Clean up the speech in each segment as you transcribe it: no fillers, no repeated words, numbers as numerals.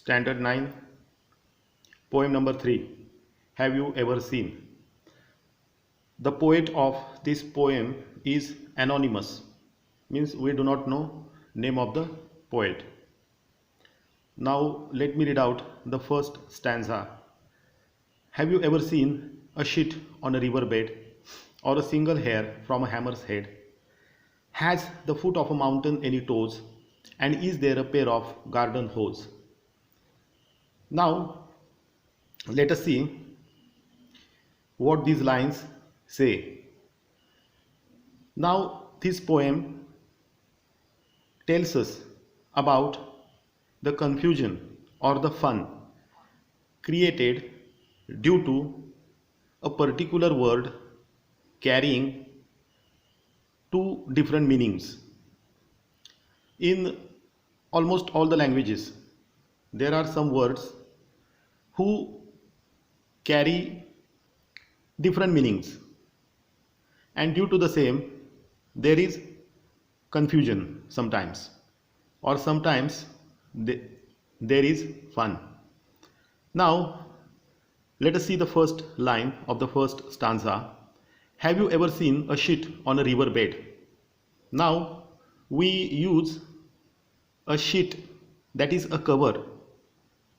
Standard 9, poem number 3. Have you ever seen? The poet of this poem is anonymous, means we do not know name of the poet. Now let me read out the first stanza. Have you ever seen a sheet on a riverbed, or a single hair from a hammer's head? Has the foot of a mountain any toes, and is there a pair of garden hose? Now let us see what these lines say. Now this poem tells us about the confusion or the fun created due to a particular word carrying two different meanings. In almost all the languages, there are some words who carry different meanings, and due to the same there is confusion sometimes, or sometimes there is fun. Now let us see the first line of the first stanza. Have you ever seen a sheet on a riverbed? Now we use a sheet, that is a cover,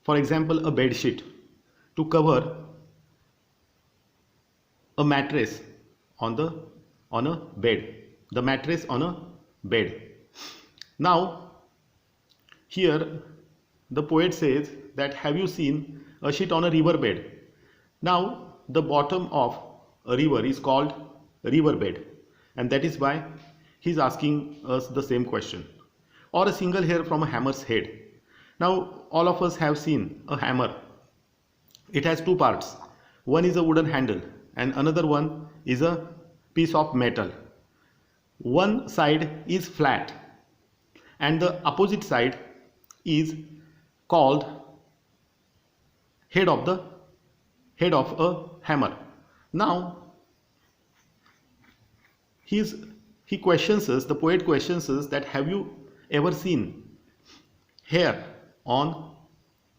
for example a bed sheet, to cover a mattress on a bed, the mattress on a bed. Now here the poet says that have you seen a sheet on a riverbed? Now the bottom of a river is called riverbed, and that is why he is asking us the same question. Or a single hair from a hammer's head. Now all of us have seen a hammer. It has two parts. One is a wooden handle and another one is a piece of metal. One side is flat and the opposite side is called head of a hammer. Now he questions us, the poet questions us, that have you ever seen hair on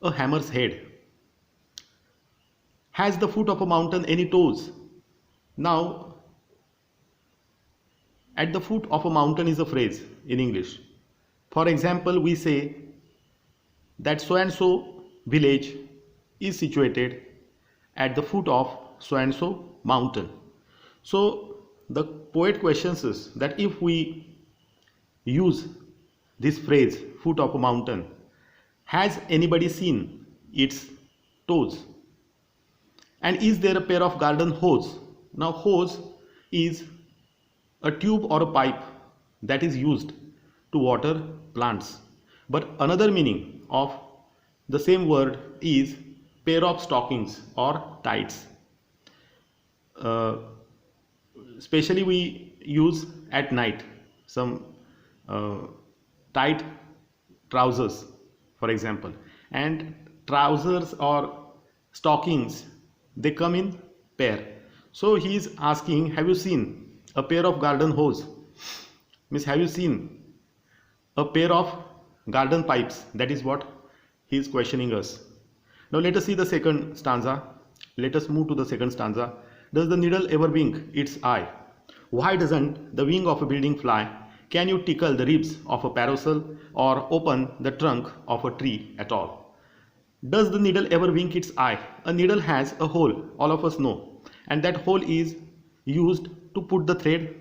a hammer's head? Has the foot of a mountain any toes? Now at the foot of a mountain is a phrase in English. For example, we say that so and so village is situated at the foot of so and so mountain. So the poet questions us that if we use this phrase foot of a mountain, has anybody seen its toes? And is there a pair of garden hose? Now hose is a tube or a pipe that is used to water plants. But another meaning of the same word is pair of stockings or tights. Especially we use at night some tight trousers, for example, and trousers or stockings, they come in pair. So he is asking, have you seen a pair of garden hose? Means have you seen a pair of garden pipes? That is what he is questioning us. Now let us see the second stanza. Let us move to the second stanza. Does the needle ever wink its eye? Why doesn't the wing of a building fly? Can you tickle the ribs of a parasol or open the trunk of a tree at all? Does the needle ever wink its eye? A needle has a hole, all of us know, and that hole is used to put the thread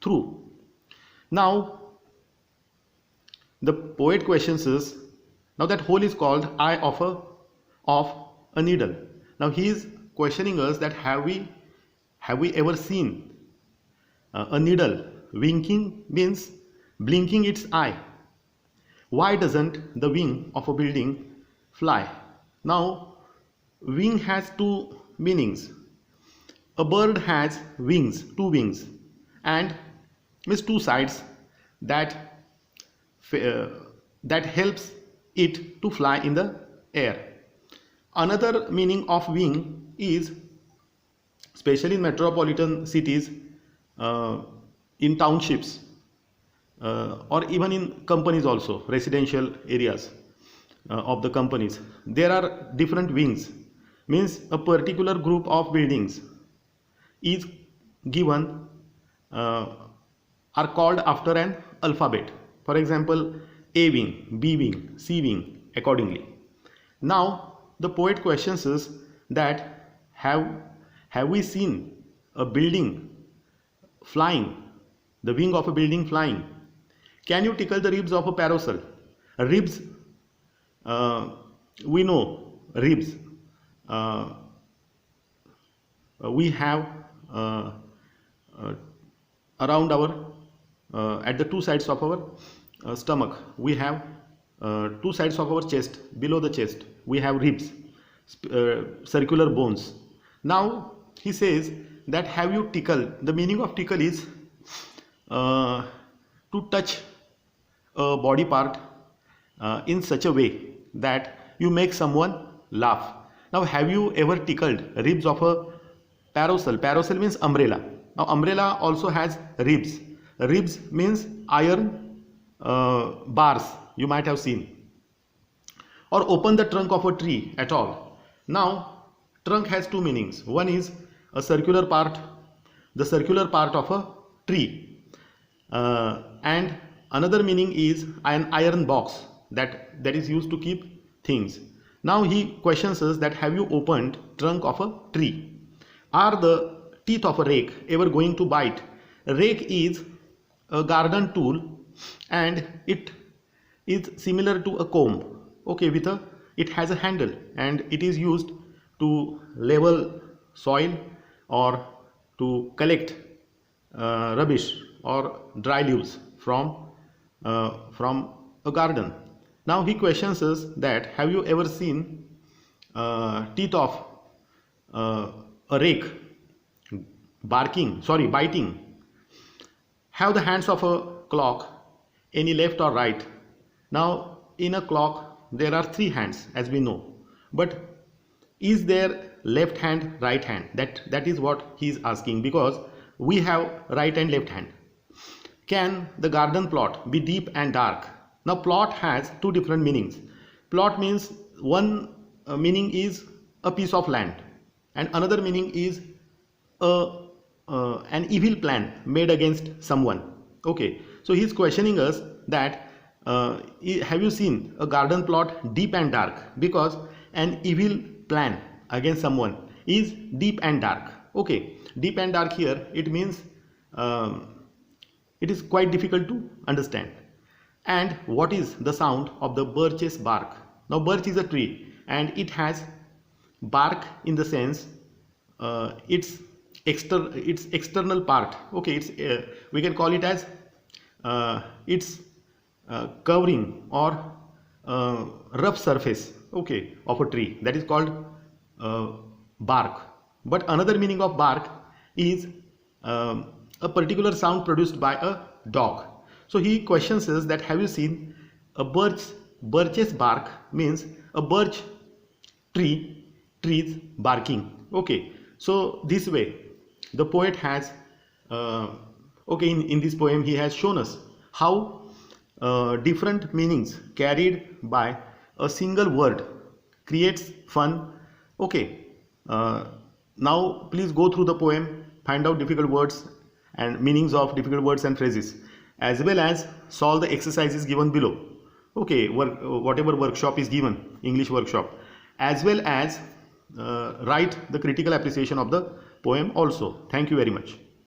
through. Now the poet questions us, now that hole is called eye of a needle. Now he is questioning us that have we ever seen a needle winking, means blinking its eye? Why doesn't the wing of a building fly? Now wing has two meanings. A bird has wings, two wings, and means two sides that helps it to fly in the air. Another meaning of wing is, especially in metropolitan cities, in townships, or even in companies also, residential areas, of the companies, there are different wings. Means a particular group of buildings is given, are called after an alphabet. For example, A wing, B wing, C wing, accordingly. Now the poet questions us that have we seen a building flying, the wing of a building flying? Can you tickle the ribs of a parasol? Ribs, we know ribs. We have around our at the two sides of our stomach, we have two sides of our chest, below the chest we have ribs, circular bones. Now he says that have you tickled, the meaning of tickle is to touch a body part in such a way that you make someone laugh. Now have you ever tickled ribs of a parasol? Parasol means umbrella. Now umbrella also has ribs. Ribs means iron bars, you might have seen. Or open the trunk of a tree at all. Now trunk has two meanings. One is a circular part, the circular part of a tree, and another meaning is an iron box that is used to keep things. Now he questions us that have you opened trunk of a tree? Are the teeth of a rake ever going to bite? A rake is a garden tool and it is similar to a comb. Okay, it has a handle and it is used to level soil or to collect rubbish or dry leaves from a garden. Now he questions us that have you ever seen teeth of a rake biting? Have the hands of a clock any left or right? Now in a clock there are three hands, as we know, but is there left hand, right hand? That is what he is asking, because we have right and left hand. Can the garden plot be deep and dark? Now plot has two different meanings. Plot means one meaning is a piece of land and another meaning is an evil plan made against someone. Okay, so he is questioning us that have you seen a garden plot deep and dark? Because an evil plan against someone is deep and dark. Okay, deep and dark here, it means it is quite difficult to understand. And what is the sound of the birch's bark? Now birch is a tree and it has bark in the sense its external part. Okay, it's we can call it as its covering or rough surface, okay, of a tree, that is called bark. But another meaning of bark is a particular sound produced by a dog. So he questions us that have you seen a birch's bark? Means a birch trees barking. Okay, so this way the poet has okay, in this poem he has shown us how different meanings carried by a single word creates fun. Okay, now please go through the poem, find out difficult words and meanings of difficult words and phrases, as well as solve the exercises given below. Okay, whatever workshop is given, English workshop, as well as write the critical appreciation of the poem also. Thank you very much.